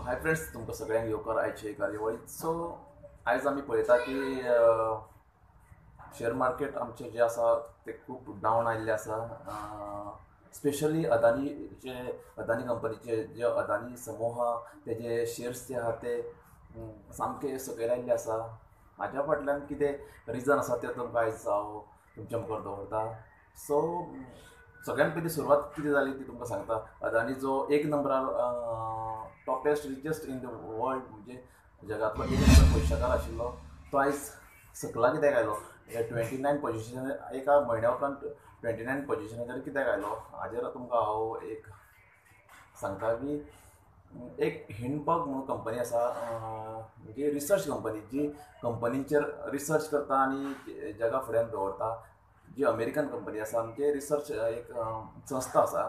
Hi friends, तुमकां सगळ्यांक येवकार आयचे कार्यावळीत. सो आयज आमी पळयता की शेअर मार्केट आमचे जे आसा ते खूब डावन आयिल्ले आसा. स्पेशली अदानी कंपनीचे जे अदानी समूह तेजे शेअर्स जे आहा ते सामके सकयल आयिल्ले आसा. हाज्या फाटल्यान कितें रिजन आसा तें तुमकां आयज हांव तुमच्या मुखार दवरता. सो सगळ्यात पयली सुरवात कितें जाली ती तुमकां सांगता. अदानी जो एक नंबरार toppest richest in the world म्हणजे जगातलो एक नंबर पयशाकार आशिल्लो तो आयज सकला कित्याक आयलो. 29 पोजिशन एका म्हयन्या उपरांत 29 पोजिशनाचेर कित्याक आयलो हाजेर तुमकां हांव एक सांगता की एक हिंडबर्ग म्हणून कंपनी आसा, म्हणजे रिसर्च कंपनी जी कंपनीचेर रिसर्च करता आनी जगा फुड्यान दवरता. जी अमेरिकन कंपनी आसा म्हणजे रिसर्च एक संस्था आसा.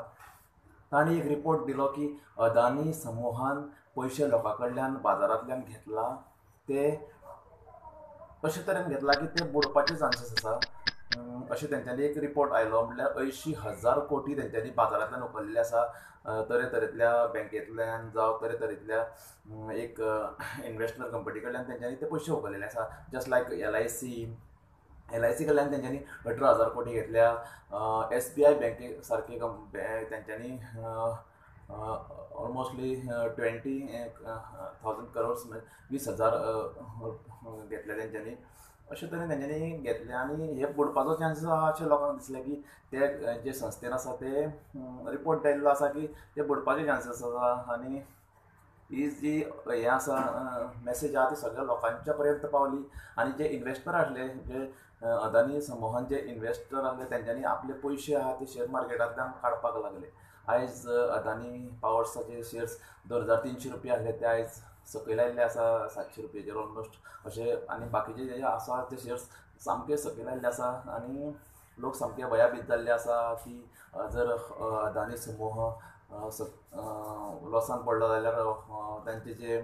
ताणी एक रिपोर्ट दिलो की अदानी समूहान पयशे लोकां कडल्यान बाजारांतल्यान घेतला ते अशे तरेन घेतला की ते बुडपाचे चान्सीस आसा. अशें तेंच्यांनी एक रिपोर्ट आयलो. म्हणल्यार 80,000 कोटी तेंच्यांनी बाजारांतल्यान उखल्ले आसा. तरेतरेतल्या बँकेंतल्यान जावं तरेतरेतल्या एक इन्वेस्टमेंट कंपनी कडल्यान तेंच्यांनी ते पयशे उखललेले आसा. जस्ट लायक LIC कडल्यान तेंच्यांनी 18,000 कोटी घेतल्या. SBI बँके सारखे तेंच्यांनी ऑलमोस्टली 20,000 करोड्स 20,000 घेतले तेंच्यांनी. अशे तरेन तेंच्यांनी घेतले आनी हे बुडपाचो चान्सीस आहा अशें लोकांक दिसलें की ते जे संस्थेन आसा ते रिपोर्ट दायल्लो आसा की ते बुडपाचे चान्सीस आसा. आनी ही जी हे आसा मॅसेज आहा ती सगळ्या लोकांच्या पर्यंत पावली. आनी जे इन्वेस्टर आसले, जे अदानी समूहान जे इन्वेस्टर आसले तेंच्यांनी आपले पयशे आहा ते शेअर मार्केटांतल्यान काडपाक लागले. आयज अदानी पावर्साचे शेअर्स 2,300 रुपया आसले ते आयज सकयल आयिल्ले आसा 700 रुपयाचेर ऑलमोस्ट अशे. आनी बाकीचे जे आसा ते शेअर्स सामके सकयल आयिल्ले आसा. आनी लोक सामके भयाभीत जाल्ले आसा की जर अदानी समूह लॉसान पडलो जाल्यार तांचे जे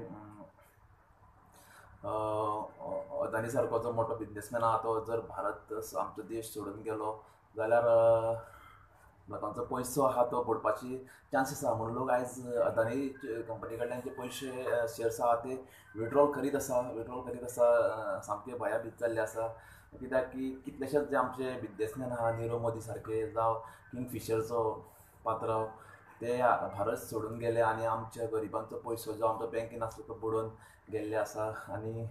अदानी सारको जो मोठो बिझनेसमॅन आहा तो जर भारत आमचो देश सोडून गेलो जाल्यार लोकांचो पयसो आहा तो बुडपाची चान्सीस आहा. म्हणून लोक आयज अदानी कंपनी कडल्यान जे पयशे शेअर्स आहा ते विड्रॉल करीत आसा. सामके भयाभीत जाल्ले आसा. कित्याक की कितलेशेच जे आमचे बिझनेसमॅन आहा, नीरव मोदी सारके जावं किंगफिशरचो पात्रांव, ते भारत सोडून गेले आनी आमच्या गरिबांचो पयसो जो आमचो बँकेन आसलो तो बुडोवन गेल्ले आसा. आनी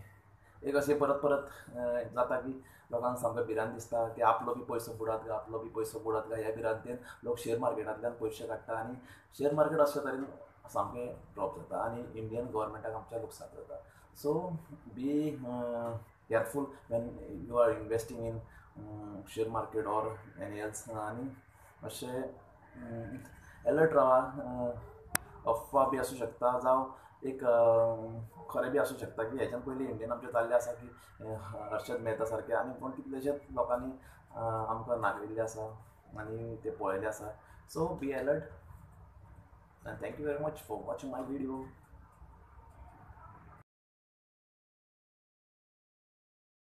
एक अशें परत परत जाता की लोकांक सामकें भिरांत दिसता की आपलो बी पयसो बुडात काय ह्या भिरांतेन लोक शेअर मार्केटांतल्यान पयशे काडटा आनी शेअर मार्केट अशे तरेन सामकें ड्रॉप जाता आनी इंडियन गव्हर्मेंटाक आमच्या लुकसाण जाता. So be careful when you are investing in share market or any else. आनी अशें अलर्ट रावा. अफवा बी आसूं शकता जावं एक खरें बी आसूं शकता की हेच्यान पयलीं इंडियन आमचें जाल्लें आसा की हर्षद मेहता सारके आनी पूण कितलेशेच लोकांनी आमकां नागरिल्ले आसा आनी ते पळयले आसा. So be alert. And thank you very much for watching my video.